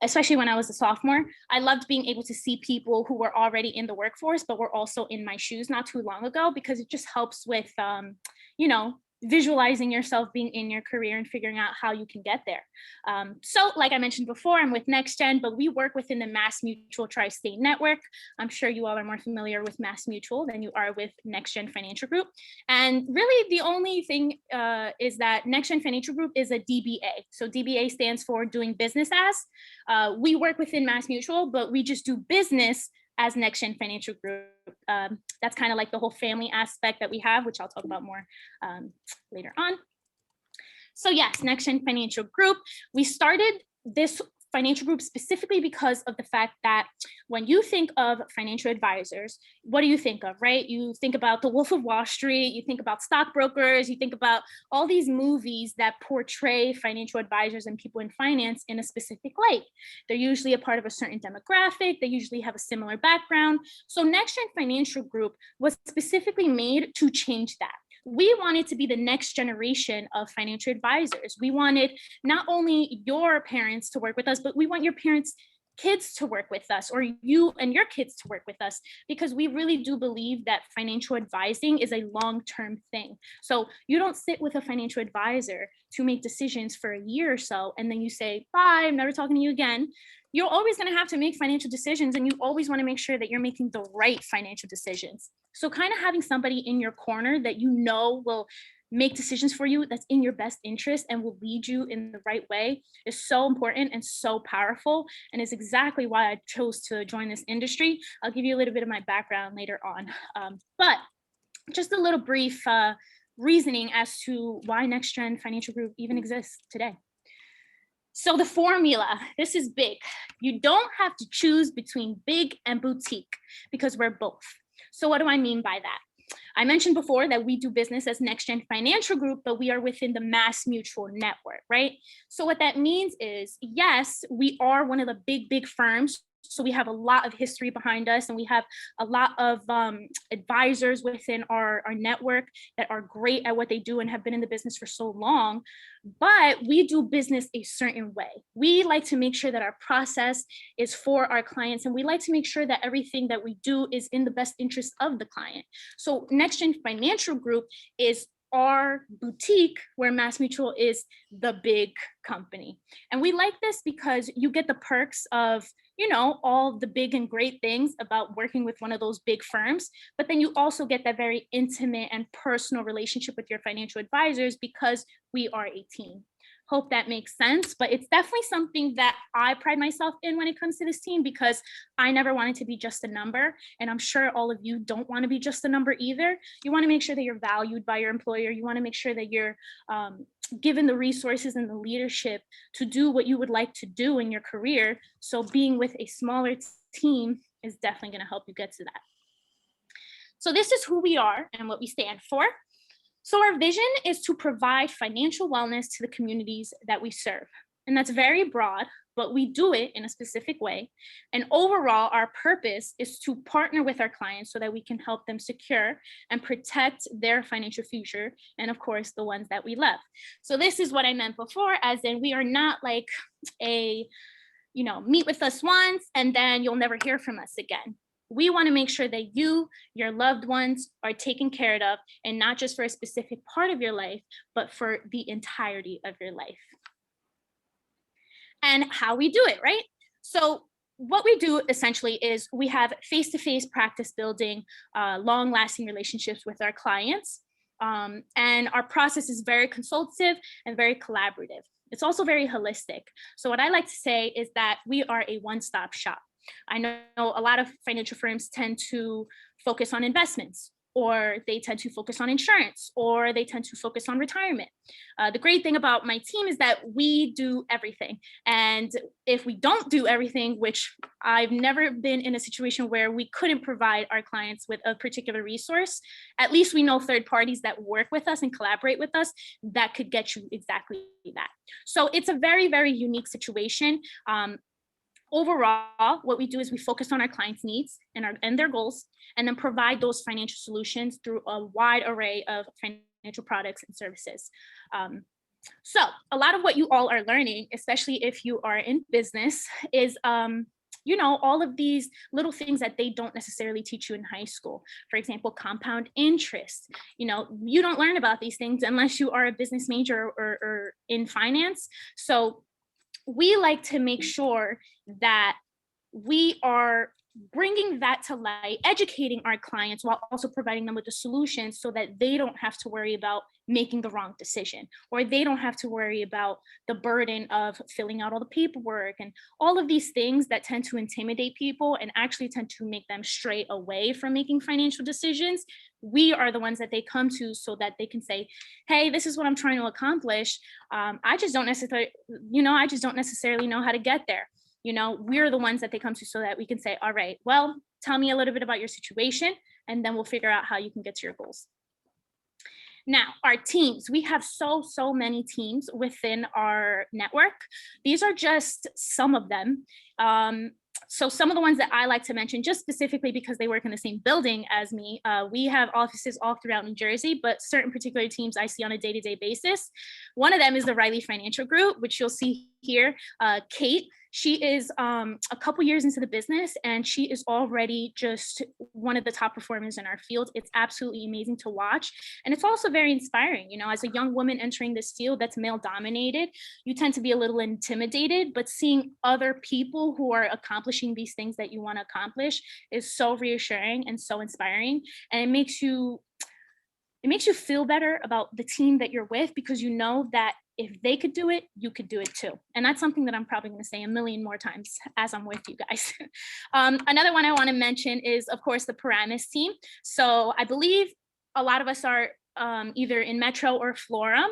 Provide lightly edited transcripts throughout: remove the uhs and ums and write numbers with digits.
especially when I was a sophomore, I loved being able to see people who were already in the workforce, but were also in my shoes not too long ago, because it just helps with, you know, visualizing yourself being in your career and figuring out how you can get there. So like I mentioned before, I'm with NexGen, but we work within the Mass Mutual Tri-State Network. I'm sure you all are more familiar with Mass Mutual than you are with NexGen Financial Group. And really the only thing is that NexGen Financial Group is a DBA. So DBA stands for doing business as. We work within Mass Mutual, but we just do business as NexGen Financial Group. That's kind of like the whole family aspect that we have, which I'll talk about more later on. So yes, NexGen Financial Group, we started this financial group specifically because of the fact that when you think of financial advisors, what do you think of, right? You think about the Wolf of Wall Street, you think about stockbrokers, you think about all these movies that portray financial advisors and people in finance in a specific light. They're usually a part of a certain demographic, they usually have a similar background. So NexGen Financial Group was specifically made to change that. We wanted to be the next generation of financial advisors. We wanted not only your parents to work with us, but we want your parents' kids to work with us, or you and your kids to work with us, because we really do believe that financial advising is a long-term thing. So you don't sit with a financial advisor to make decisions for a year or so, and then you say, bye, I'm never talking to you again. You're always going to have to make financial decisions, and you always want to make sure that you're making the right financial decisions. So kind of having somebody in your corner that you know will make decisions for you that's in your best interest and will lead you in the right way is so important and so powerful, and is exactly why I chose to join this industry. I'll give you a little bit of my background later on, but just a little brief reasoning as to why NexGen Financial Group even exists today. So the formula, this is big. You don't have to choose between big and boutique, because we're both. So what do I mean by that? I mentioned before that we do business as NexGen Financial Group, but we are within the Mass Mutual network, right? So what that means is, yes, we are one of the big firms. So we have a lot of history behind us, and we have a lot of advisors within our network that are great at what they do and have been in the business for so long. But we do business a certain way. We like to make sure that our process is for our clients, and we like to make sure that everything that we do is in the best interest of the client. So NexGen Financial Group is our boutique, where Mass Mutual is the big company. And we like this because you get the perks of, you know, all the big and great things about working with one of those big firms, but then you also get that very intimate and personal relationship with your financial advisors, because we are a team. Hope that makes sense, but it's definitely something that I pride myself in when it comes to this team, because I never wanted to be just a number, and I'm sure all of you don't want to be just a number either. You want to make sure that you're valued by your employer. You want to make sure that you're given the resources and the leadership to do what you would like to do in your career. So being with a smaller team is definitely going to help you get to that. So this is who we are and what we stand for. So our vision is to provide financial wellness to the communities that we serve. And that's very broad, but we do it in a specific way. And overall, our purpose is to partner with our clients so that we can help them secure and protect their financial future, and of course, the ones that we love. So this is what I meant before, as in we are not like a, you know, meet with us once and then you'll never hear from us again. We want to make sure that you, your loved ones, are taken care of, and not just for a specific part of your life, but for the entirety of your life. And how we do it, right? So what we do essentially is we have face-to-face practice building, long-lasting relationships with our clients. And our process is very consultative and very collaborative. It's also very holistic. So what I like to say is that we are a one-stop shop. I know a lot of financial firms tend to focus on investments, or they tend to focus on insurance, or they tend to focus on retirement. The great thing about my team is that we do everything. And if we don't do everything, which I've never been in a situation where we couldn't provide our clients with a particular resource, at least we know third parties that work with us and collaborate with us that could get you exactly that. So it's a very, very unique situation. Overall, what we do is we focus on our clients' needs and their goals, and then provide those financial solutions through a wide array of financial products and services. So a lot of what you all are learning, especially if you are in business, is all of these little things that they don't necessarily teach you in high school. For example, compound interest. You don't learn about these things unless you are a business major or in finance. So we like to make sure that we are bringing that to light, educating our clients while also providing them with the solutions so that they don't have to worry about making the wrong decision, or they don't have to worry about the burden of filling out all the paperwork and all of these things that tend to intimidate people and actually tend to make them stray away from making financial decisions. We are the ones that they come to so that they can say, hey, this is what I'm trying to accomplish. I just don't necessarily know how to get there. We're the ones that they come to so that we can say, all right, well, tell me a little bit about your situation, and then we'll figure out how you can get to your goals. Now, our teams, we have so many teams within our network. These are just some of them. So some of the ones that I like to mention, just specifically because they work in the same building as me, we have offices all throughout New Jersey, but certain particular teams I see on a day-to-day basis. One of them is the Riley Financial Group, which you'll see here. Kate, she is a couple years into the business, and she is already just one of the top performers in our field. It's absolutely amazing to watch. And it's also very inspiring. As a young woman entering this field that's male dominated, you tend to be a little intimidated, but seeing other people who are accomplishing these things that you want to accomplish is so reassuring and so inspiring. And it makes you feel better about the team that you're with, because you know that if they could do it, you could do it too. And that's something that I'm probably going to say a million more times as I'm with you guys. Another one I want to mention is, of course, the Paramus team. So I believe a lot of us are either in Metro or Flora.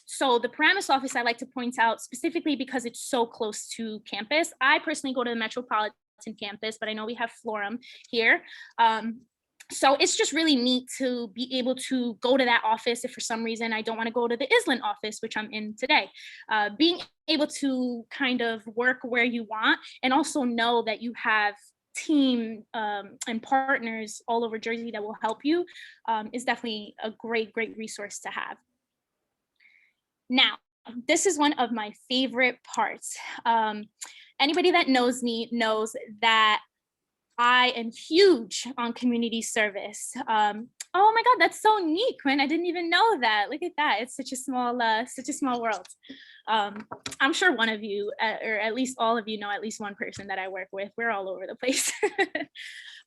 So the Paramus office, I like to point out specifically because it's so close to campus. I personally go to the Metropolitan campus, but I know we have Florham here. So it's just really neat to be able to go to that office if for some reason I don't want to go to the Island office, which I'm in today. Being able to kind of work where you want and also know that you have team and partners all over Jersey that will help you is definitely a great resource to have. Now, this is one of my favorite parts. Anybody that knows me knows that I am huge on community service. Oh my God, that's so neat, Quinn. I didn't even know that. Look at that. It's such a small world. I'm sure one of you, or at least all of you, know at least one person that I work with. We're all over the place.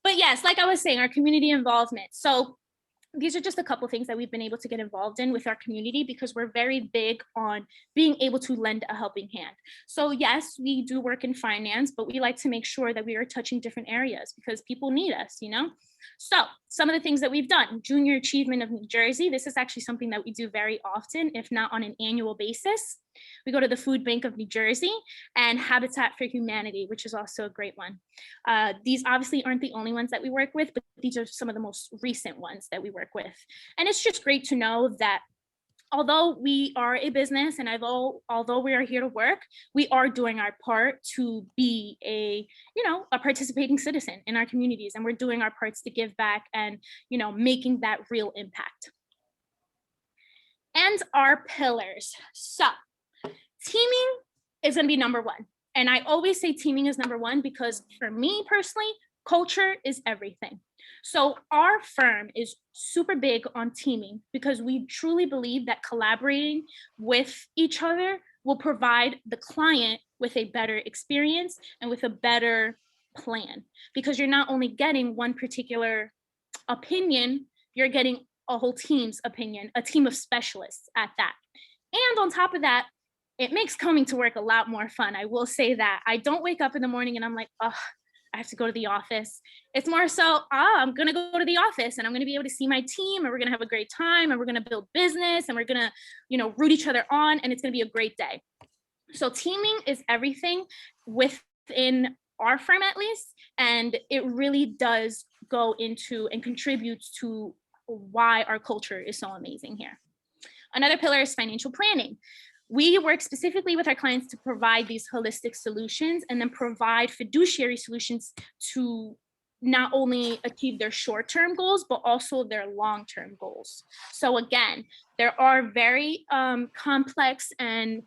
But yes, like I was saying, our community involvement. So these are just a couple of things that we've been able to get involved in with our community because we're very big on being able to lend a helping hand. So yes, we do work in finance, but we like to make sure that we are touching different areas because people need us, So some of the things that we've done, Junior Achievement of New Jersey. This is actually something that we do very often, if not on an annual basis. We go to the Food Bank of New Jersey and Habitat for Humanity, which is also a great one. These obviously aren't the only ones that we work with, but these are some of the most recent ones that we work with. And it's just great to know that although we are a business and although we are here to work, we are doing our part to be a participating citizen in our communities, and we're doing our parts to give back and, making that real impact. And our pillars. So teaming is going to be number one. And I always say teaming is number one because for me personally, culture is everything. So our firm is super big on teaming because we truly believe that collaborating with each other will provide the client with a better experience and with a better plan, because you're not only getting one particular opinion, you're getting a whole team's opinion, a team of specialists at that. And on top of that, it makes coming to work a lot more fun. I will say that. I don't wake up in the morning and I'm like, oh, I have to go to the office. It's more so, I'm going to go to the office and I'm going to be able to see my team and we're going to have a great time and we're going to build business and we're going to, root each other on, and it's going to be a great day. So teaming is everything within our firm, at least. And it really does go into and contributes to why our culture is so amazing here. Another pillar is financial planning. We work specifically with our clients to provide these holistic solutions and then provide fiduciary solutions to not only achieve their short-term goals, but also their long-term goals. So again, there are very complex and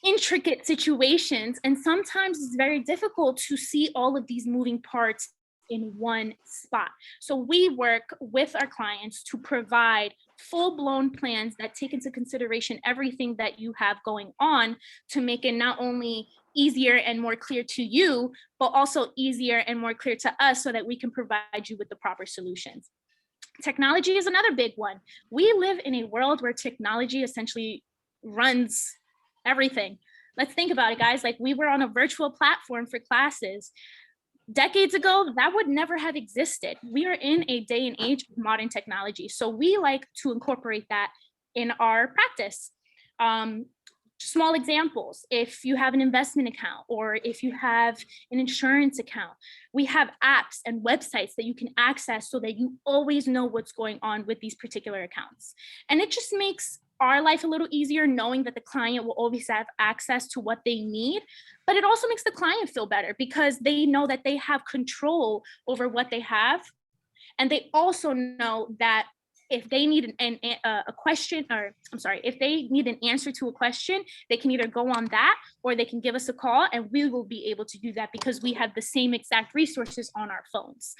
intricate situations, and sometimes it's very difficult to see all of these moving parts in one spot. So we work with our clients to provide full-blown plans that take into consideration everything that you have going on, to make it not only easier and more clear to you, but also easier and more clear to us, so that we can provide you with the proper solutions. Technology is another big one. We live in a world where technology essentially runs everything. Let's think about it, guys. Like, we were on a virtual platform for classes. Decades ago, that would never have existed. We are in a day and age of modern technology. So we like to incorporate that in our practice. Small examples: if you have an investment account, or if you have an insurance account, we have apps and websites that you can access so that you always know what's going on with these particular accounts. And it just makes our life a little easier, knowing that the client will always have access to what they need. But it also makes the client feel better, because they know that they have control over what they have. And they also know that if they need a question, or I'm sorry, if they need an answer to a question, they can either go on that, or they can give us a call, and we will be able to do that, because we have the same exact resources on our phones.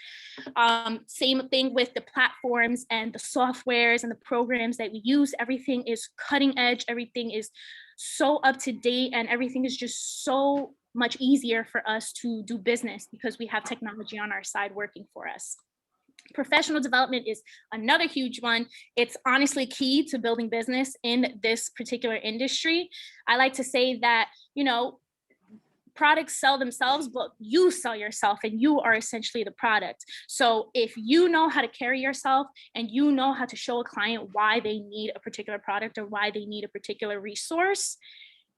Same thing with the platforms and the softwares and the programs that we use. Everything is cutting edge, everything is so up to date, and everything is just so much easier for us to do business, because we have technology on our side working for us. Professional development is another huge one. It's honestly key to building business in this particular industry. I like to say that, products sell themselves, but you sell yourself, and you are essentially the product. So if you know how to carry yourself, and you know how to show a client why they need a particular product, or why they need a particular resource,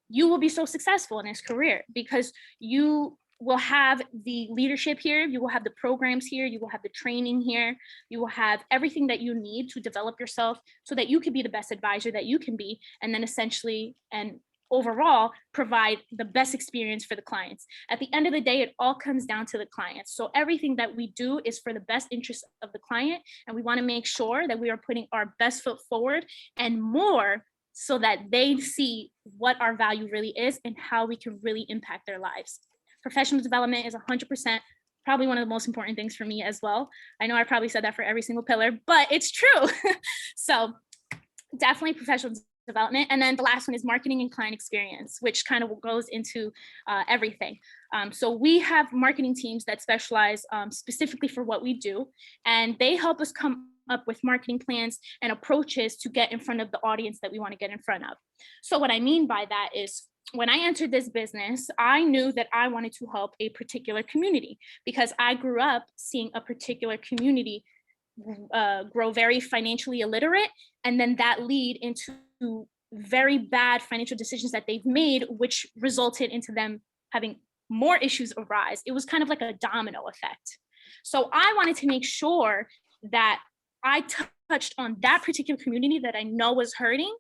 you will be so successful in this career, because you will have the leadership here, you will have the programs here, you will have the training here, you will have everything that you need to develop yourself, so that you can be the best advisor that you can be, and then essentially and overall provide the best experience for the clients. At the end of the day, it all comes down to the clients. So everything that we do is for the best interest of the client, and we want to make sure that we are putting our best foot forward and more, so that they see what our value really is and how we can really impact their lives. Professional development is 100% probably one of the most important things for me as well. I know I probably said that for every single pillar, but it's true. So definitely professional development. And then the last one is marketing and client experience, which kind of goes into everything. So we have marketing teams that specialize specifically for what we do, and they help us come up with marketing plans and approaches to get in front of the audience that we want to get in front of. So what I mean by that is, when I entered this business, I knew that I wanted to help a particular community, because I grew up seeing a particular community grow very financially illiterate, and then that lead into very bad financial decisions that they've made, which resulted into them having more issues arise. It was kind of like a domino effect. So I wanted to make sure that I touched on that particular community that I know was hurting.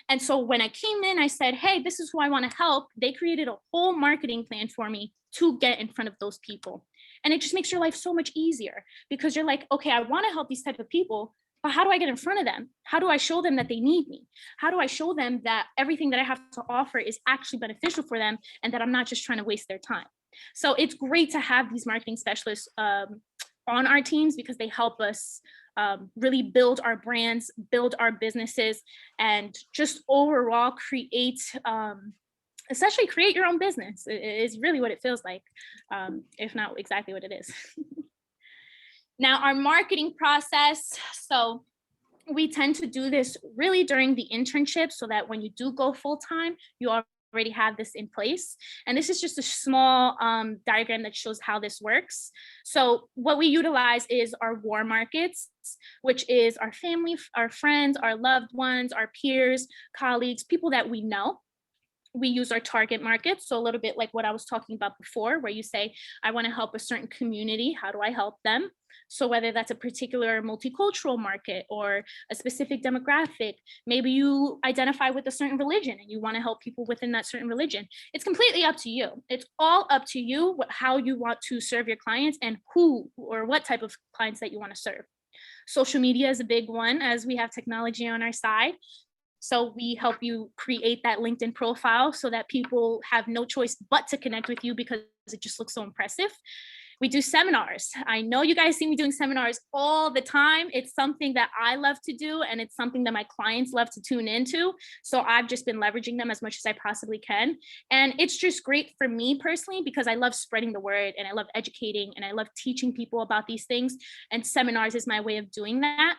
And so when I came in, I said, hey, this is who I want to help. They created a whole marketing plan for me to get in front of those people. And it just makes your life so much easier, because you're like, okay, I want to help these type of people, but how do I get in front of them? How do I show them that they need me? How do I show them that everything that I have to offer is actually beneficial for them, and that I'm not just trying to waste their time? So it's great to have these marketing specialists on our teams, because they help us really build our brands, build our businesses, and just overall create, essentially create your own business. Is really what it feels like, if not exactly what it is. Now, our marketing process. So we tend to do this really during the internship, so that when you do go full-time, you already have this in place. And this is just a small diagram that shows how this works. So what we utilize is our warm markets, which is our family, our friends, our loved ones, our peers, colleagues, people that we know. We use our target market. So a little bit like what I was talking about before, where you say, I want to help a certain community. How do I help them? So whether that's a particular multicultural market or a specific demographic, maybe you identify with a certain religion and you want to help people within that certain religion. It's completely up to you. It's all up to you how you want to serve your clients and who or what type of clients that you want to serve. Social media is a big one, as we have technology on our side. So we help you create that LinkedIn profile so that people have no choice but to connect with you because it just looks so impressive. We do seminars. I know you guys see me doing seminars all the time. It's something that I love to do, and it's something that my clients love to tune into. So I've just been leveraging them as much as I possibly can. And it's just great for me personally because I love spreading the word and I love educating and I love teaching people about these things. And seminars is my way of doing that.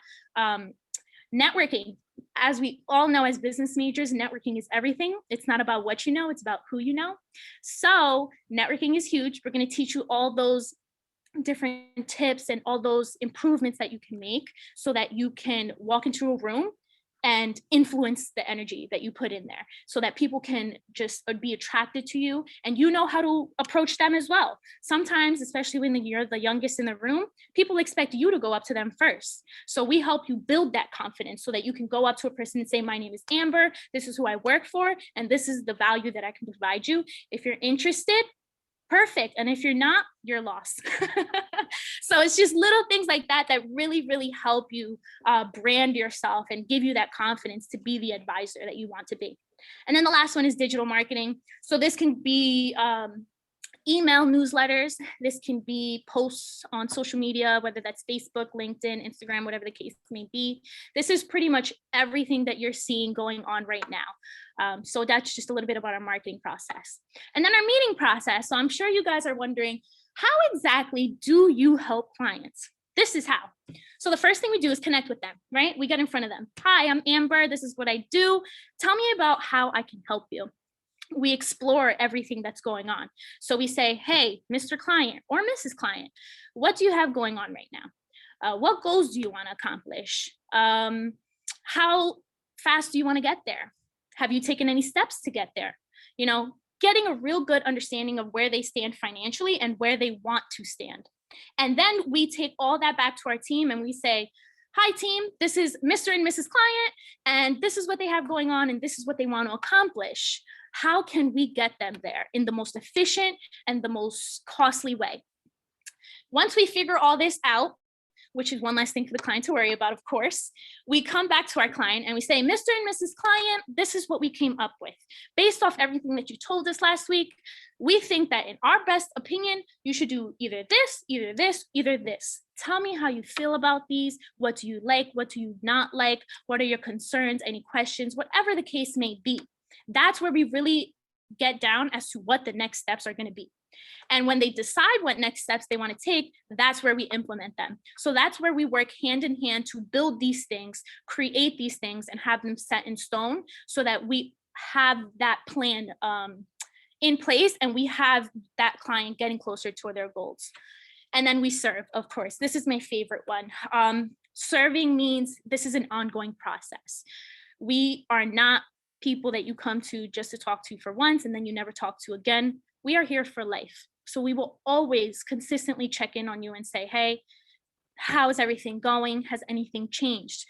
Networking. As we all know, as business majors, networking is everything. It's not about what you know, it's about who you know. So networking is huge. We're going to teach you all those different tips and all those improvements that you can make so that you can walk into a room and influence the energy that you put in there so that people can just be attracted to you and you know how to approach them as well. Sometimes, especially when you're the youngest in the room, people expect you to go up to them first. So we help you build that confidence so that you can go up to a person and say, my name is Amber, this is who I work for, and this is the value that I can provide you. If you're interested, perfect. And if you're not, you're lost. So it's just little things like that that really, really help you brand yourself and give you that confidence to be the advisor that you want to be. And then the last one is digital marketing. So this can be email newsletters. This can be posts on social media, whether that's Facebook, LinkedIn, Instagram, whatever the case may be. This is pretty much everything that you're seeing going on right now. So that's just a little bit about our marketing process. And then our meeting process. So I'm sure you guys are wondering, how exactly do you help clients? This is how. So the first thing we do is connect with them, right? We get in front of them. Hi, I'm Amber. This is what I do. Tell me about how I can help you. We explore everything that's going on. So we say, hey, Mr. Client or Mrs. Client, what do you have going on right now? What goals do you want to accomplish? How fast do you want to get there? Have you taken any steps to get there? You know, getting a real good understanding of where they stand financially and where they want to stand. And then we take all that back to our team and we say, hi team, this is Mr. and Mrs. Client, and this is what they have going on and this is what they want to accomplish. How can we get them there in the most efficient and the most costly way? Once we figure all this out, which is one less thing for the client to worry about, of course, we come back to our client and we say, Mr. and Mrs. Client, this is what we came up with. Based off everything that you told us last week, we think that in our best opinion, you should do either this, either this, either this. Tell me how you feel about these. What do you like? What do you not like? What are your concerns? Any questions? Whatever the case may be. That's where we really get down as to what the next steps are going to be. And when they decide what next steps they want to take, that's where we implement them. So that's where we work hand in hand to build these things, create these things, and have them set in stone so that we have that plan in place and we have that client getting closer to their goals. And then we serve, of course. This is my favorite one. Serving means this is an ongoing process. We are not people that you come to just to talk to for once and then you never talk to again. We are here for life. So we will always consistently check in on you and say, hey, how is everything going? Has anything changed?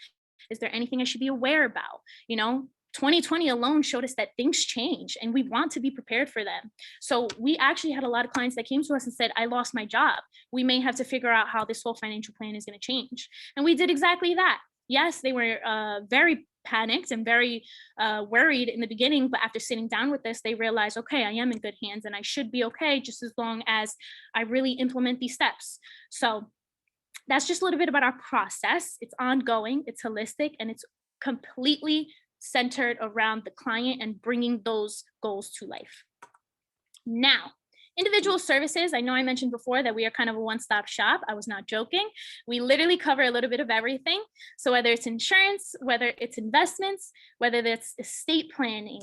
Is there anything I should be aware about? You know, 2020 alone showed us that things change and we want to be prepared for them. So we actually had a lot of clients that came to us and said, I lost my job. We may have to figure out how this whole financial plan is going to change. And we did exactly that. Yes, they were very panicked and very worried in the beginning, but after sitting down with this, they realized, okay, I am in good hands and I should be okay just as long as I really implement these steps. So that's just a little bit about our process. It's ongoing, it's holistic, and it's completely centered around the client and bringing those goals to life. Now, individual services. I know I mentioned before that we are kind of a one-stop shop. I was not joking. We literally cover a little bit of everything. So whether it's insurance, whether it's investments, whether that's estate planning,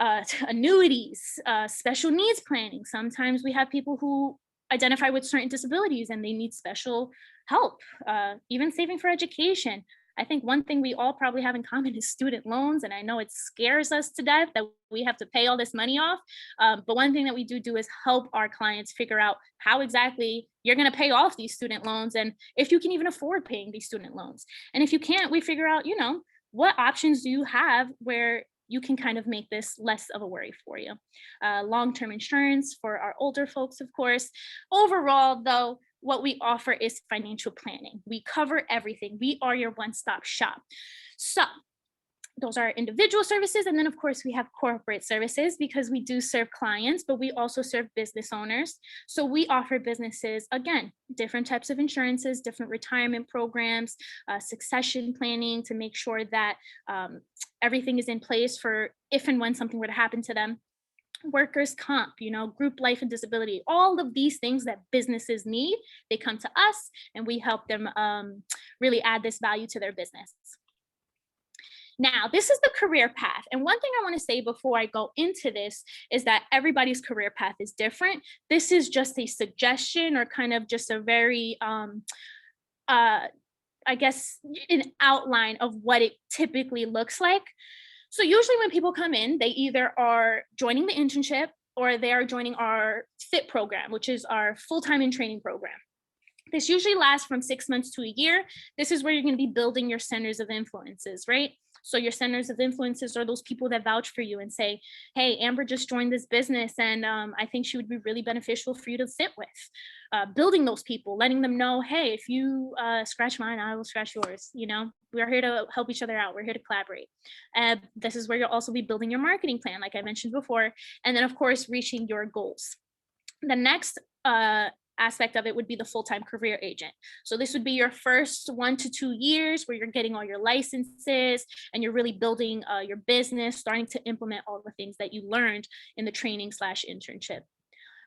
annuities, special needs planning. Sometimes we have people who identify with certain disabilities and they need special help, even saving for education. I think one thing we all probably have in common is student loans. And I know it scares us to death that we have to pay all this money off. But one thing that we do is help our clients figure out how exactly you're going to pay off these student loans, and if you can even afford paying these student loans. And if you can't, we figure out, what options do you have where you can kind of make this less of a worry for you. Long-term insurance for our older folks, of course. Overall, though, what we offer is financial planning. We cover everything. We are your one-stop shop. So those are individual services. And then, of course, we have corporate services because we do serve clients, but we also serve business owners. So we offer businesses, again, different types of insurances, different retirement programs, succession planning to make sure that everything is in place for if and when something were to happen to them. Workers' comp, group life and disability, all of these things that businesses need, they come to us and we help them really add this value to their business. Now, this is the career path. And one thing I want to say before I go into this is that everybody's career path is different. This is just a suggestion or kind of just a very, I guess, an outline of what it typically looks like. So usually when people come in, they either are joining the internship or they are joining our FIT program, which is our full-time in training program. This usually lasts from 6 months to a year. This is where you're going to be building your centers of influences, right? So your centers of influences are those people that vouch for you and say, hey, Amber just joined this business and I think she would be really beneficial for you to sit with. Building those people, letting them know, hey, if you scratch mine, I will scratch yours. We're here to help each other out. We're here to collaborate. This is where you'll also be building your marketing plan, like I mentioned before. And then, of course, reaching your goals. The next aspect of it would be the full-time career agent. So this would be your first 1 to 2 years where you're getting all your licenses and you're really building your business, starting to implement all the things that you learned in the training/internship.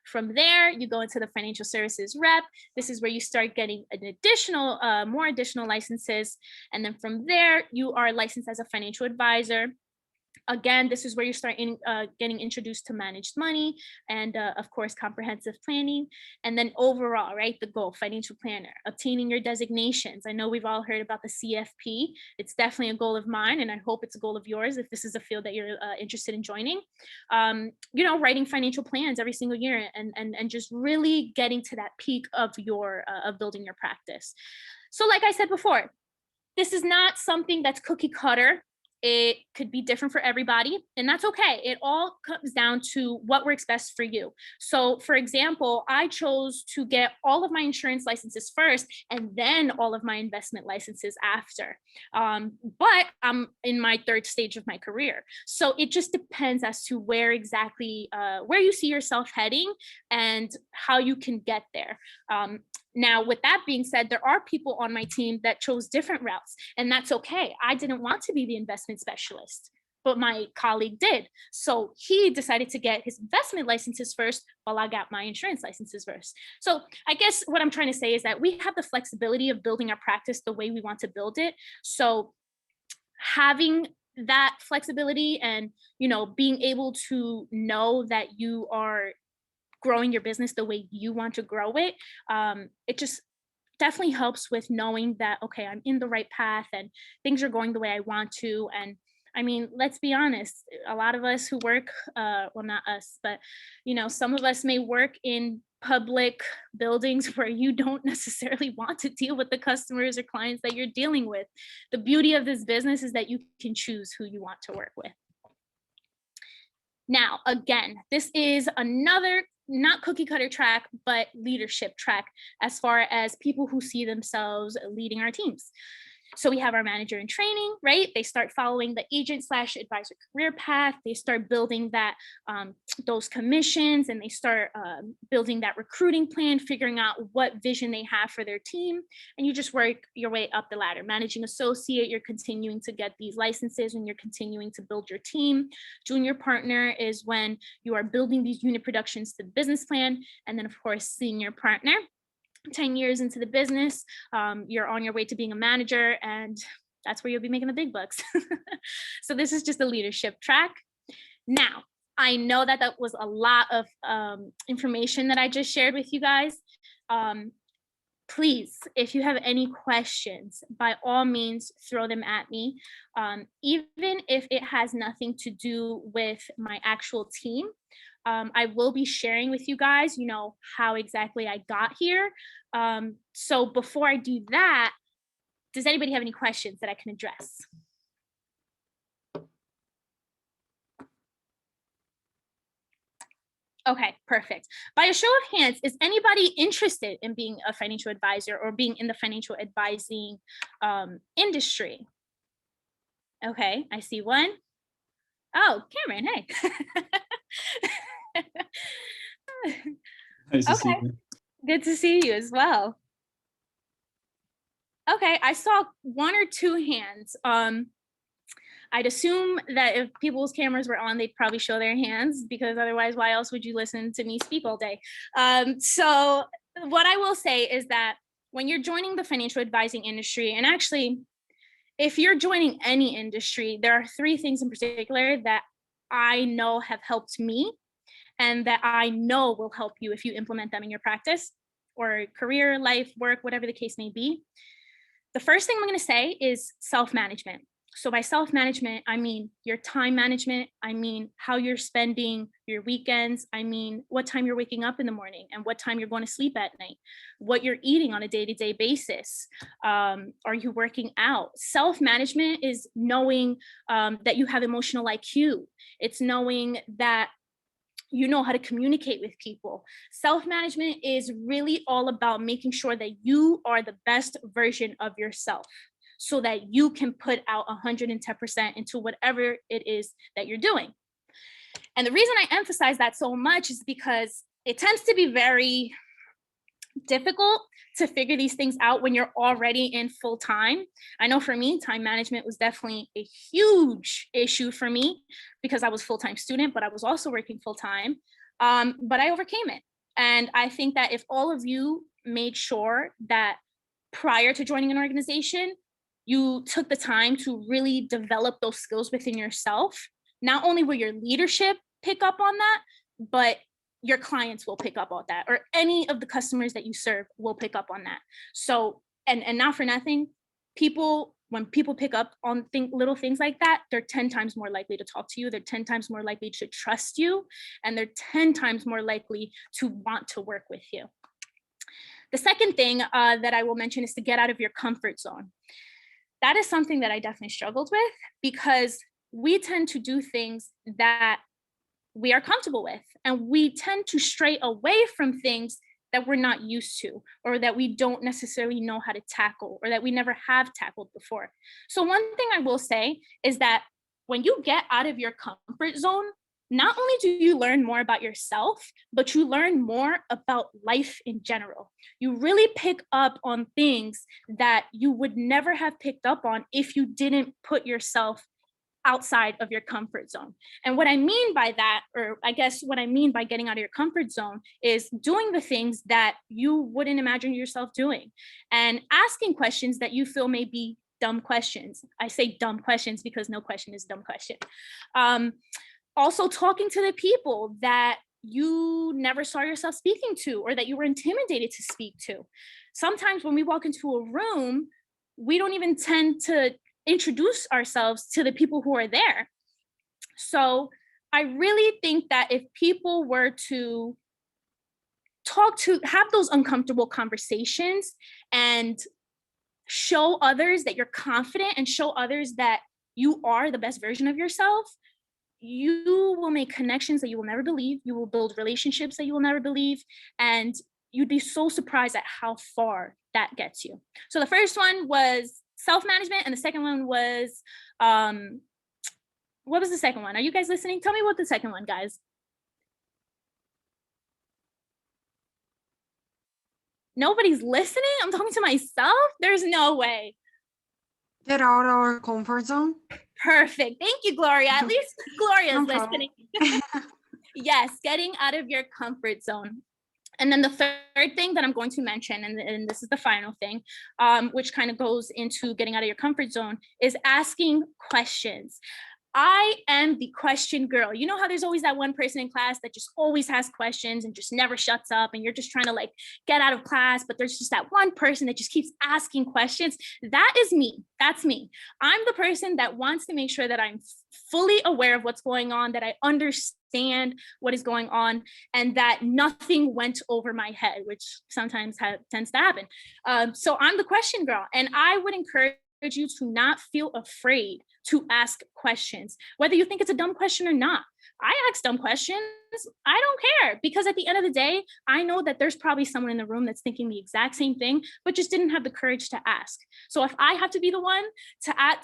From there, you go into the financial services rep. This is where you start getting an additional, more additional licenses. And then from there, you are licensed as a financial advisor. Again, this is where you start getting introduced to managed money and, of course, comprehensive planning. And then overall, right, the goal, financial planner, obtaining your designations. I know we've all heard about the CFP. It's definitely a goal of mine, and I hope it's a goal of yours if this is a field that you're interested in joining. Writing financial plans every single year and just really getting to that peak of of building your practice. So like I said before, this is not something that's cookie cutter. It could be different for everybody, and that's okay. It all comes down to what works best for you. So, for example, I chose to get all of my insurance licenses first and then all of my investment licenses after. But I'm in my third stage of my career. So it just depends as to where exactly, where you see yourself heading and how you can get there. Now, with that being said, there are people on my team that chose different routes, and that's okay. I didn't want to be the investment specialist, but my colleague did. So he decided to get his investment licenses first while I got my insurance licenses first. So I guess what I'm trying to say is that we have the flexibility of building our practice the way we want to build it. So having that flexibility and, being able to know that you are growing your business the way you want to grow it, it just definitely helps with knowing that, okay, I'm in the right path and things are going the way I want to. And I mean, let's be honest, a lot of us who work, well, not us, but, some of us may work in public buildings where you don't necessarily want to deal with the customers or clients that you're dealing with. The beauty of this business is that you can choose who you want to work with. Now, again, this is another not cookie cutter track, but leadership track as far as people who see themselves leading our teams. So we have our manager in training, right? They start following the agent/advisor career path. They start building that those commissions, and they start building that recruiting plan, figuring out what vision they have for their team. And you just work your way up the ladder. Managing associate, you're continuing to get these licenses and you're continuing to build your team. Junior partner is when you are building these unit productions to the business plan. And then, of course, senior partner. 10 years into the business, you're on your way to being a manager, and that's where you'll be making the big bucks. So this is just a leadership track. Now, I know that that was a lot of information that I just shared with you guys. please, if you have any questions, by all means, throw them at me. Even if it has nothing to do with my actual team, I will be sharing with you guys, how exactly I got here. So before I do that, does anybody have any questions that I can address? Okay, perfect. By a show of hands, is anybody interested in being a financial advisor or being in the financial advising industry? Okay, I see one. Oh, Cameron, hey. Nice to see Okay, you. good to see you as well. Okay, I saw one or two hands. I'd assume that if people's cameras were on, they'd probably show their hands, because otherwise, why else would you listen to me speak all day? So what I will say is that when you're joining the financial advising industry, and actually, if you're joining any industry, there are three things in particular that I know have helped me and that I know will help you if you implement them in your practice or career, life, work, whatever the case may be. The first thing I'm going to say is self-management. So by self-management, I mean your time management. I mean how you're spending your weekends. I mean what time you're waking up in the morning and what time you're going to sleep at night, what you're eating on a day-to-day basis. Are you working out? Self-management is knowing that you have emotional IQ. It's knowing that you know how to communicate with people. Self-management is really all about making sure that you are the best version of yourself so that you can put out 110% into whatever it is that you're doing. And the reason I emphasize that so much is because it tends to be very difficult to figure these things out when you're already in full time. I know for me, time management was definitely a huge issue for me because I was full-time student, but I was also working full time. But I overcame it. And I think that if all of you made sure that prior to joining an organization, you took the time to really develop those skills within yourself, not only will your leadership pick up on that, but your clients will pick up on that, or any of the customers that you serve will pick up on that. So, and not for nothing, when people pick up on little things like that, they're 10 times more likely to talk to you. They're 10 times more likely to trust you, and they're 10 times more likely to want to work with you. The second thing that I will mention is to get out of your comfort zone. That is something that I definitely struggled with, because we tend to do things that we are comfortable with, and we tend to stray away from things that we're not used to, or that we don't necessarily know how to tackle, or that we never have tackled before. So one thing I will say is that when you get out of your comfort zone, not only do you learn more about yourself, but you learn more about life in general. You really pick up on things that you would never have picked up on if you didn't put yourself outside of your comfort zone. And what I mean by that, or I guess what I mean by getting out of your comfort zone, is doing the things that you wouldn't imagine yourself doing, and asking questions that you feel may be dumb questions. I say dumb questions because no question is a dumb question. Also talking to the people that you never saw yourself speaking to, or that you were intimidated to speak to. Sometimes when we walk into a room, we don't even tend to introduce ourselves to the people who are there. So I really think that if people were to have those uncomfortable conversations and show others that you're confident, and show others that you are the best version of yourself, you will make connections that you will never believe. You will build relationships that you will never believe. And you'd be so surprised at how far that gets you. So the first one was self-management, and the second one was, what was the second one? Are you guys listening? Tell me what the second one, guys. Nobody's listening? I'm talking to myself? There's no way. Get out of our comfort zone. Perfect. Thank you, Gloria. At least Gloria's No listening. Yes, getting out of your comfort zone. And then the third thing that I'm going to mention, and this is the final thing, which kind of goes into getting out of your comfort zone, is asking questions. I am the question girl. You know how there's always that one person in class that just always has questions and just never shuts up, and you're just trying to like get out of class, but there's just that one person that just keeps asking questions. That is me. That's me. I'm the person that wants to make sure that I'm fully aware of what's going on, that I understand what is going on, and that nothing went over my head, which sometimes tends to happen. So I'm the question girl, and I would encourage you to not feel afraid to ask questions, whether you think it's a dumb question or not. I ask dumb questions. I don't care, because at the end of the day, I know that there's probably someone in the room that's thinking the exact same thing, but just didn't have the courage to ask. So if I have to be the one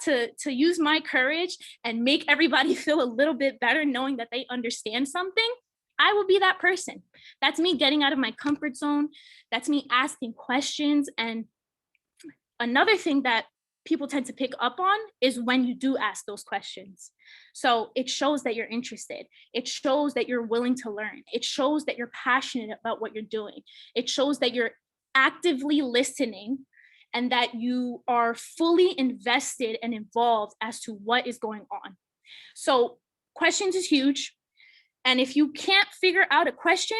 to use my courage and make everybody feel a little bit better knowing that they understand something, I will be that person. That's me getting out of my comfort zone. That's me asking questions. And another thing that people tend to pick up on is when you do ask those questions. So it shows that you're interested. It shows that you're willing to learn. It shows that you're passionate about what you're doing. It shows that you're actively listening and that you are fully invested and involved as to what is going on. So questions is huge. And if you can't figure out a question,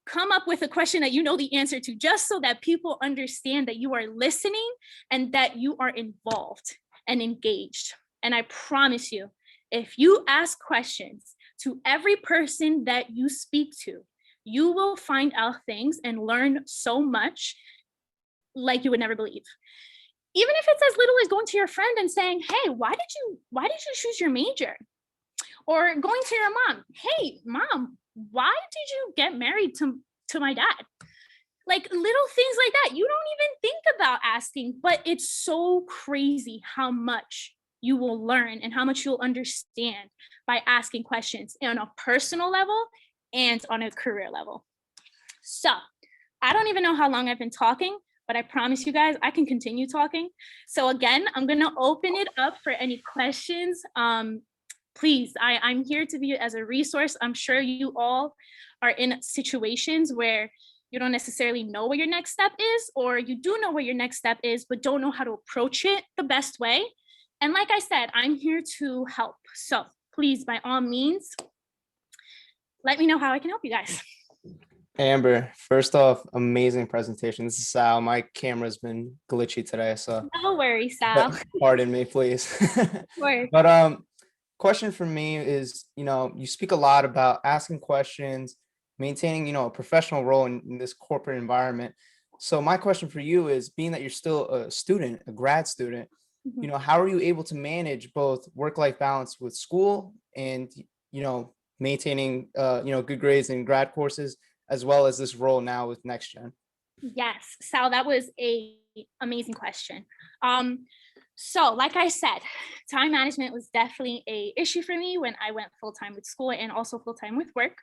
come up with a question that you know the answer to, just so that people understand that you are listening and that you are involved and engaged. And I promise you, if you ask questions to every person that you speak to, you will find out things and learn so much like you would never believe. Even if it's as little as going to your friend and saying, hey, why did you choose your major? Or going to your mom, hey, mom, why did you get married to my dad? Like little things like that. You don't even think about asking, but it's so crazy how much you will learn and how much you'll understand by asking questions on a personal level and on a career level. So I don't even know how long I've been talking, but I promise you guys, I can continue talking. So again, I'm gonna open it up for any questions. Please, I'm here to be as a resource. I'm sure you all are in situations where you don't necessarily know what your next step is, or you do know what your next step is, but don't know how to approach it the best way. And like I said, I'm here to help. So please, by all means, let me know how I can help you guys. Amber, first off, amazing presentation. This is Sal. My camera's been glitchy today, so no worries, Sal. Pardon me, please. But question for me is, you speak a lot about asking questions, maintaining, a professional role in this corporate environment. So my question for you is, being that you're still a student, a grad student, how are you able to manage both work-life balance with school and, maintaining, good grades in grad courses, as well as this role now with NexGen? Yes, Sal, that was an amazing question. So like I said, time management was definitely an issue for me when I went full-time with school and also full-time with work,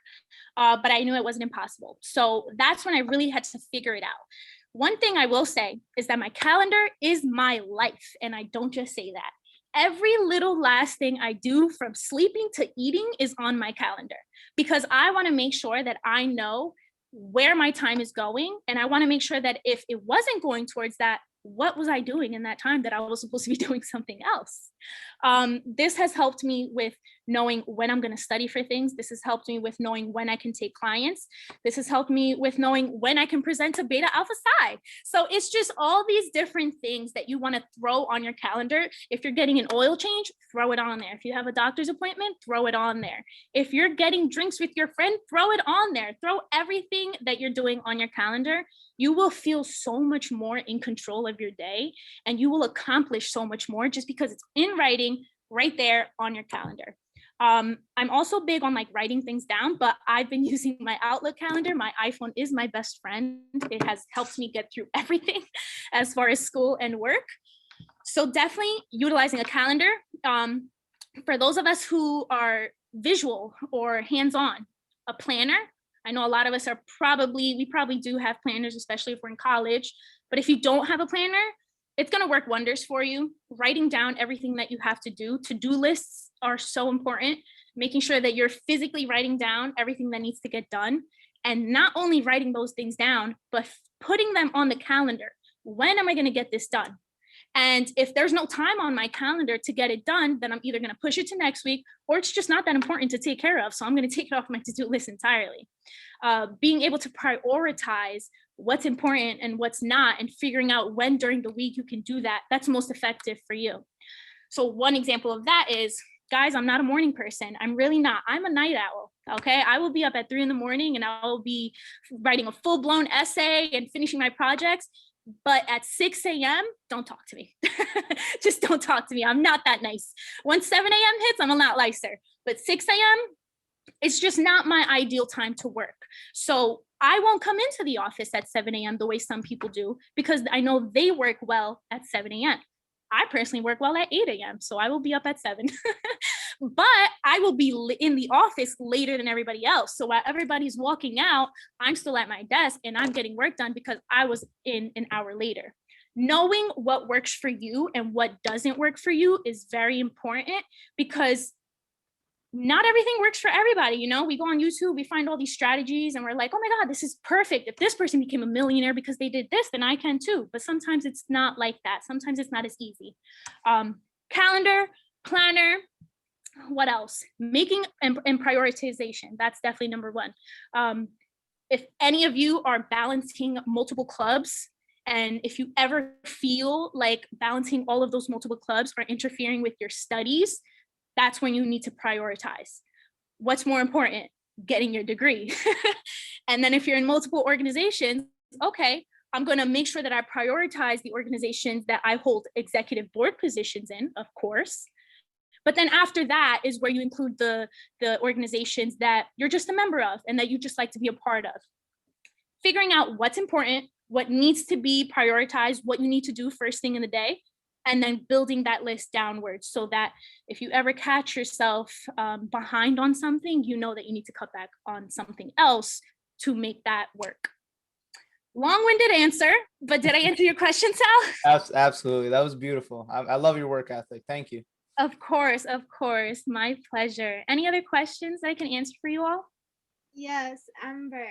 but I knew it wasn't impossible. So that's when I really had to figure it out. One thing I will say is that my calendar is my life, and I don't just say that. Every little last thing I do, from sleeping to eating, is on my calendar, because I want to make sure that I know where my time is going. And I want to make sure that if it wasn't going towards that, what was I doing in that time that I was supposed to be doing something else? This has helped me with knowing when I'm going to study for things. This has helped me with knowing when I can take clients. This has helped me with knowing when I can present to Beta Alpha Psi. So it's just all these different things that you want to throw on your calendar. If you're getting an oil change, throw it on there. If you have a doctor's appointment, throw it on there. If you're getting drinks with your friend, throw it on there. Throw everything that you're doing on your calendar. You will feel so much more in control of your day, and you will accomplish so much more just because it's in writing right there on your calendar. I'm also big on like writing things down, but I've been using my Outlook calendar. My iPhone is my best friend. It has helped me get through everything as far as school and work. So definitely utilizing a calendar. For those of us who are visual or hands-on, a planner. I know a lot of us we probably do have planners, especially if we're in college, but if you don't have a planner, it's going to work wonders for you. Writing down everything that you have to do. To-do lists are so important. Making sure that you're physically writing down everything that needs to get done, and not only writing those things down, but putting them on the calendar. When am I going to get this done? And if there's no time on my calendar to get it done, then I'm either going to push it to next week, or it's just not that important to take care of. So I'm going to take it off my to-do list entirely. Being able to prioritize what's important and what's not, and figuring out when during the week you can do that, that's most effective for you. So one example of that is, guys, I'm not a morning person. I'm really not. I'm a night owl. Okay. I will be up at 3 a.m. and I will be writing a full-blown essay and finishing my projects. But at 6 a.m., don't talk to me. Just don't talk to me. I'm not that nice. Once 7 a.m. hits, I'm a lot nicer. But 6 a.m., it's just not my ideal time to work. So I won't come into the office at 7 a.m. the way some people do, because I know they work well at 7 a.m. I personally work well at 8 a.m. So I will be up at 7. But I will be in the office later than everybody else. So while everybody's walking out, I'm still at my desk and I'm getting work done because I was in an hour later. Knowing what works for you and what doesn't work for you is very important, because not everything works for everybody. You know, we go on YouTube, we find all these strategies and we're like, oh my God, this is perfect. If this person became a millionaire because they did this, then I can too. But sometimes it's not like that. Sometimes it's not as easy. Calendar, planner, what else? Making and prioritization. That's definitely number one. If any of you are balancing multiple clubs, and if you ever feel like balancing all of those multiple clubs are interfering with your studies, that's when you need to prioritize. What's more important? Getting your degree. And then if you're in multiple organizations, okay, I'm going to make sure that I prioritize the organizations that I hold executive board positions in, of course. But then after that is where you include the organizations that you're just a member of and that you just like to be a part of. Figuring out what's important, what needs to be prioritized, what you need to do first thing in the day, and then building that list downwards so that if you ever catch yourself behind on something, you know that you need to cut back on something else to make that work. Long-winded answer, but did I answer your question, Sal? Absolutely. That was beautiful. I love your work ethic. Thank you. Of course, my pleasure. Any other questions I can answer for you all? Yes, Amber.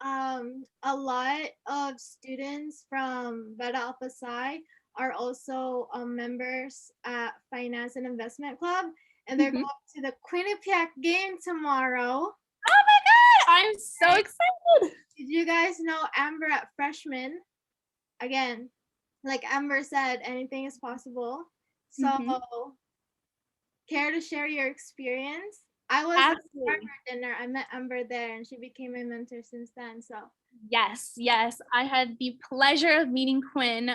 A lot of students from Beta Alpha Psi are also members at Finance and Investment Club, and they're going to the Quinnipiac game tomorrow. Oh my God, I'm so excited. Did you guys know Amber at freshman? Again, like Amber said, anything is possible. So care to share your experience? I was at dinner. I met Amber there and she became my mentor since then. So yes, I had the pleasure of meeting Quinn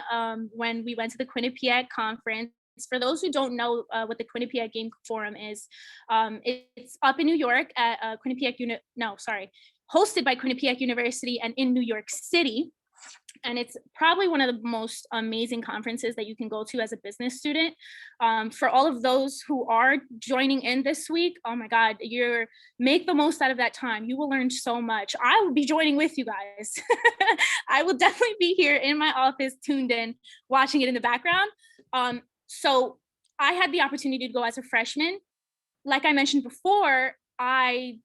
when we went to the Quinnipiac conference. For those who don't know what the Quinnipiac Game Forum is, it's up in New York at hosted by Quinnipiac University and in New York City. And it's probably one of the most amazing conferences that you can go to as a business student. For all of those who are joining in this week, oh my God, make the most out of that time. You will learn so much. I will be joining with you guys. I will definitely be here in my office, tuned in, watching it in the background. So I had the opportunity to go as a freshman. Like I mentioned before, I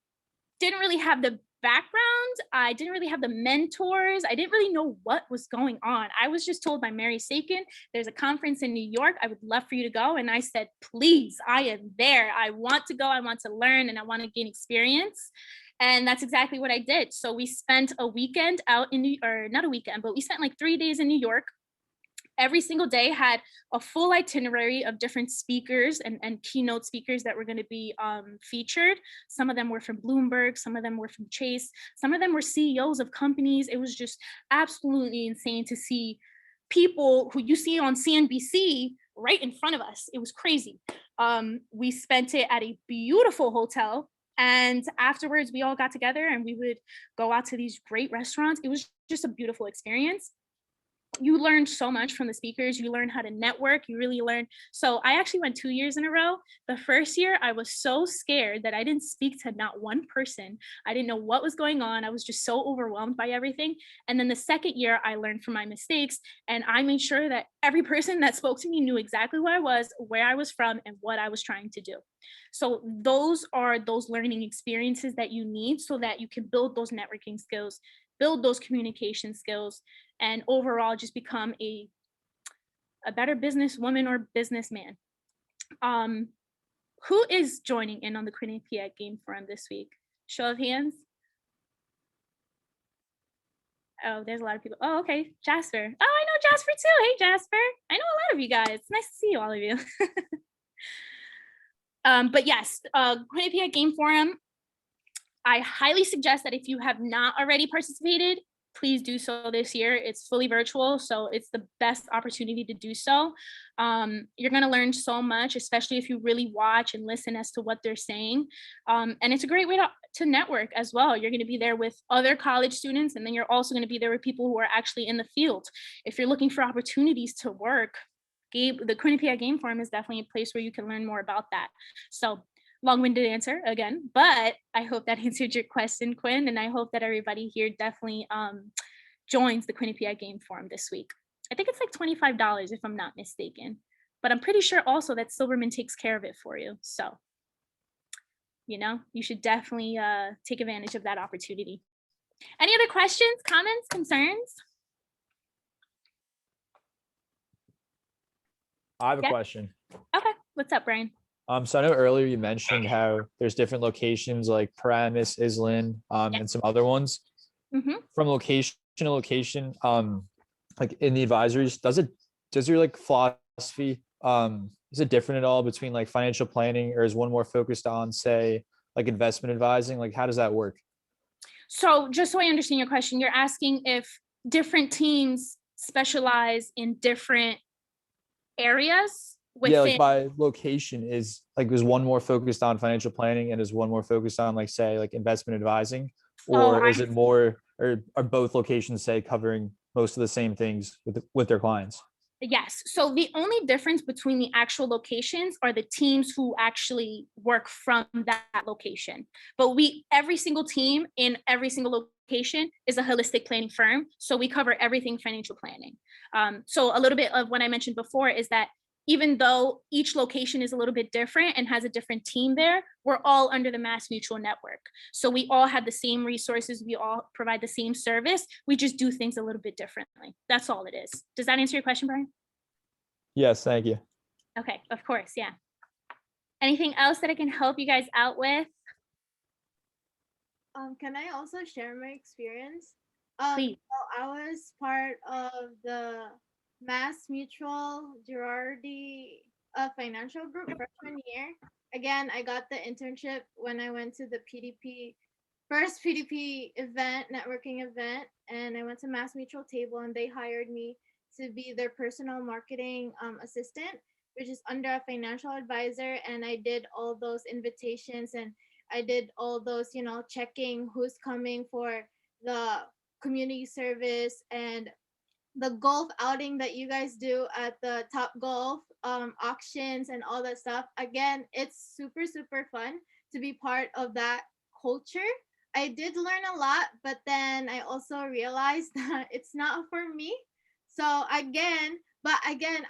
didn't really have the background. I didn't really have the mentors. I didn't really know what was going on. I was just told by Mary Sakin, there's a conference in New York. I would love for you to go. And I said, please, I am there. I want to go. I want to learn and I want to gain experience. And that's exactly what I did. So we spent a weekend out in not a weekend, but we spent like 3 days in New York. Every single day had a full itinerary of different speakers and keynote speakers that were going to be featured. Some of them were from Bloomberg, some of them were from Chase, some of them were CEOs of companies. It was just absolutely insane to see people who you see on CNBC right in front of us. It was crazy. We spent it at a beautiful hotel. And afterwards, we all got together and we would go out to these great restaurants. It was just a beautiful experience. You learn so much from the speakers. You learn how to network. You really learn. So I actually went 2 years in a row. The first year, I was so scared that I didn't speak to not one person. I didn't know what was going on. I was just so overwhelmed by everything. And then the second year, I learned from my mistakes. And I made sure that every person that spoke to me knew exactly who I was, where I was from, and what I was trying to do. So those are those learning experiences that you need so that you can build those networking skills, build those communication skills, and overall just become a a better businesswoman or businessman. Who is joining in on the Quinnipiac Game Forum this week? Show of hands. Oh, there's a lot of people. Oh, okay. Jasper. Oh, I know Jasper too. Hey, Jasper. I know a lot of you guys. It's nice to see you, all of you. But yes, Quinnipiac Game Forum, I highly suggest that if you have not already participated, please do so this year. It's fully virtual, so it's the best opportunity to do so. You're gonna learn so much, especially if you really watch and listen as to what they're saying. And it's a great way to network as well. You're gonna be there with other college students, and then you're also gonna be there with people who are actually in the field. If you're looking for opportunities to work, the Quinnipiac Game Forum is definitely a place where you can learn more about that. So long-winded answer again, but I hope that answered your question, Quinn, and I hope that everybody here definitely joins the Quinnipiac Game Forum this week. I think it's like $25 if I'm not mistaken, but I'm pretty sure also that Silberman takes care of it for you. So, you know, you should definitely take advantage of that opportunity. Any other questions, comments, concerns? I have a question. Okay, what's up, Brian? So I know earlier you mentioned how there's different locations like Paramus, Island, and some other ones. From location to location, like in the advisories, does your like philosophy, is it different at all between like financial planning, or is one more focused on, say, like investment advising? Like, how does that work? So just so I understand your question, you're asking if different teams specialize in different areas? Yeah, like by location, is one more focused on financial planning and is one more focused on, like, say, like investment advising, or is it more, or are both locations, say, covering most of the same things with their clients? Yes. So the only difference between the actual locations are the teams who actually work from that location. But every single team in every single location is a holistic planning firm. So we cover everything financial planning. So a little bit of what I mentioned before is that even though each location is a little bit different and has a different team there, we're all under the Mass Mutual network. So we all have the same resources. We all provide the same service. We just do things a little bit differently. That's all it is. Does that answer your question, Brian? Yes, thank you. Okay, of course, yeah. Anything else that I can help you guys out with? Can I also share my experience? Please. So I was part of the Mass Mutual Girardi financial group freshman year. Again, I got the internship when I went to the first PDP event, networking event, and I went to Mass Mutual table, and they hired me to be their personal marketing assistant, which is under a financial advisor. And I did all those invitations, and I did all those, checking who's coming for the community service and the golf outing that you guys do at the Top Golf auctions and all that stuff. Again, it's super, super fun to be part of that culture. I did learn a lot, but then I also realized that it's not for me. So again,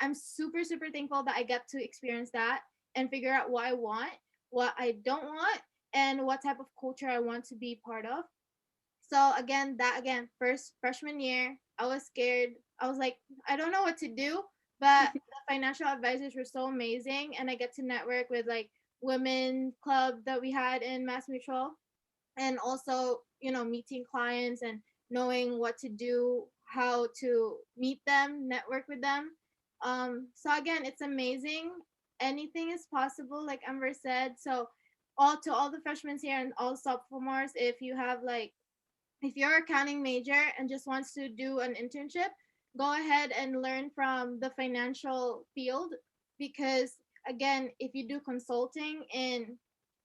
I'm super, super thankful that I get to experience that and figure out what I want, what I don't want, and what type of culture I want to be part of. So again, first freshman year, I was scared. I was like, I don't know what to do, but the financial advisors were so amazing, and I get to network with like women club that we had in Mass Mutual, and also, meeting clients and knowing what to do, how to meet them, network with them. So again, it's amazing. Anything is possible, like Amber said. So to all the freshmen here and all sophomores, if you're accounting major and just wants to do an internship, go ahead and learn from the financial field, because again, if you do consulting in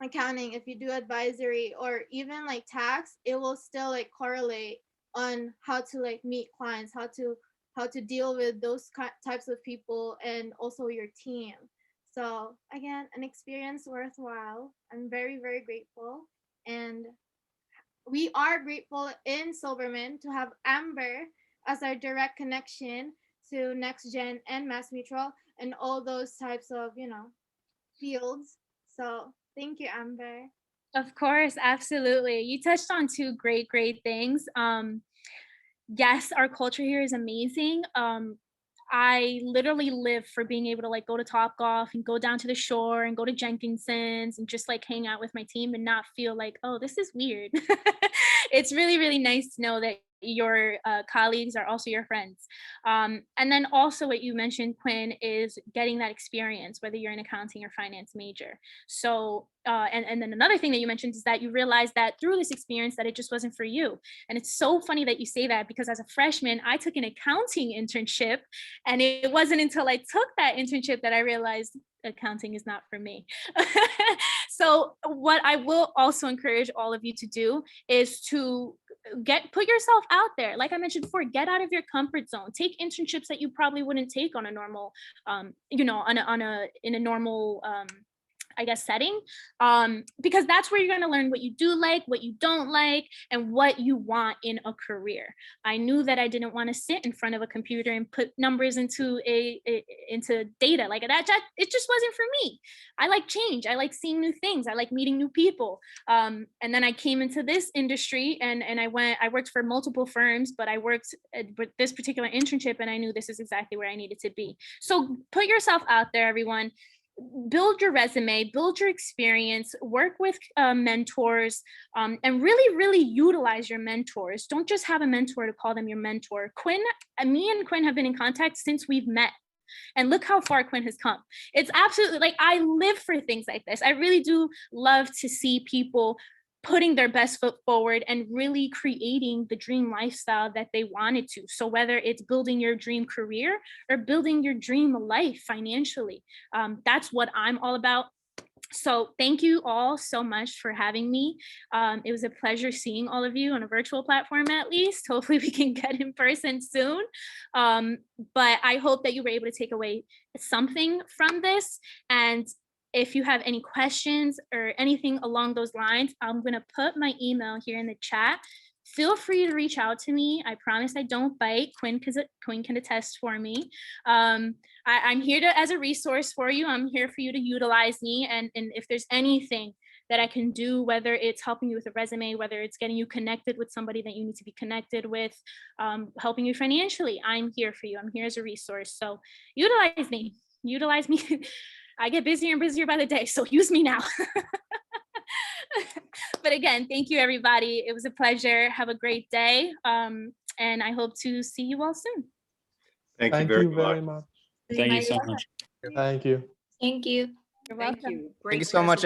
accounting, if you do advisory or even like tax, it will still like correlate on how to like meet clients, how to deal with those types of people, and also your team. So again, an experience worthwhile. I'm very, very grateful, and we are grateful in Silberman to have Amber as our direct connection to NexGen and Mass Mutual and all those types of, fields. So thank you, Amber. Of course, absolutely. You touched on two great, great things. Yes, our culture here is amazing. I literally live for being able to like go to Topgolf and go down to the shore and go to Jenkinson's and just like hang out with my team and not feel like, oh, this is weird. It's really, really nice to know that your colleagues are also your friends. And then also what you mentioned, Quinn, is getting that experience, whether you're an accounting or finance major. So, and then another thing that you mentioned is that you realized that through this experience that it just wasn't for you. And it's so funny that you say that, because as a freshman, I took an accounting internship, and it wasn't until I took that internship that I realized accounting is not for me. So what I will also encourage all of you to do is to put yourself out there. Like I mentioned before, get out of your comfort zone. Take internships that you probably wouldn't take on a normal, in a normal, I guess, setting, because that's where you're going to learn what you do like, what you don't like, and what you want in a career. I knew that I didn't want to sit in front of a computer and put numbers into data like that. It just wasn't for me. I like change. I like seeing new things. I like meeting new people. And then I came into this industry, and I worked for multiple firms, but I worked with this particular internship, and I knew this is exactly where I needed to be. So put yourself out there, everyone. Build your resume, build your experience, work with mentors, and really, really utilize your mentors. Don't just have a mentor to call them your mentor. Me and Quinn have been in contact since we've met. And look how far Quinn has come. It's absolutely like, I live for things like this. I really do love to see people putting their best foot forward and really creating the dream lifestyle that they wanted to. So whether it's building your dream career or building your dream life financially, that's what I'm all about. So thank you all so much for having me. It was a pleasure seeing all of you on a virtual platform, at least. Hopefully we can get in person soon. But I hope that you were able to take away something from this. And if you have any questions or anything along those lines, I'm going to put my email here in the chat. Feel free to reach out to me. I promise I don't bite. Quinn can attest for me. I'm here as a resource for you. I'm here for you to utilize me. And if there's anything that I can do, whether it's helping you with a resume, whether it's getting you connected with somebody that you need to be connected with, helping you financially, I'm here for you. I'm here as a resource. So utilize me. I get busier and busier by the day, so use me now. But again, thank you, everybody. It was a pleasure. Have a great day. And I hope to see you all soon. Thank you very much. Thank you so much. Thank you. Thank you. You're welcome. Thank you so much.